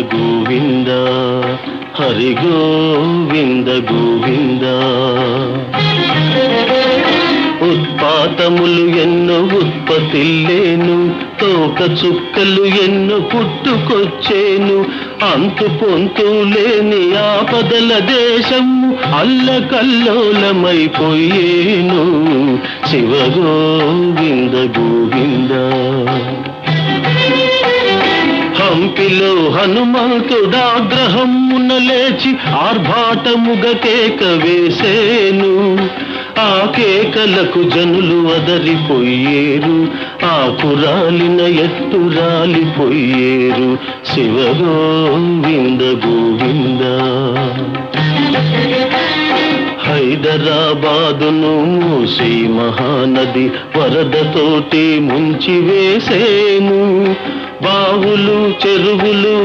గోవింద హరి గోవింద గోవింద ఉత్పాతములు ఎన్నో ఉత్పత్తిల్లేను తోక చుక్కలు ఎన్నో పుట్టుకొచ్చేను అంతు పొంతు లేని ఆపదల దేశము అల్లకల్లోలమైపోయేను శివ గోవింద గోవింద హంపిలో హనుమంతుడాగ్రహమున లేచి ఆర్భాటముగ కేక వేసేను ఆ కేకలకు జనులు అదరిపోయేరు ఆకురాలిన ఎత్తు రాలిపోయేరు శివ గోవింద గోవింద హైదరాబాదును మూసీ మహానది వరదతోటి ముంచి వేసేను బావులు చెరువులు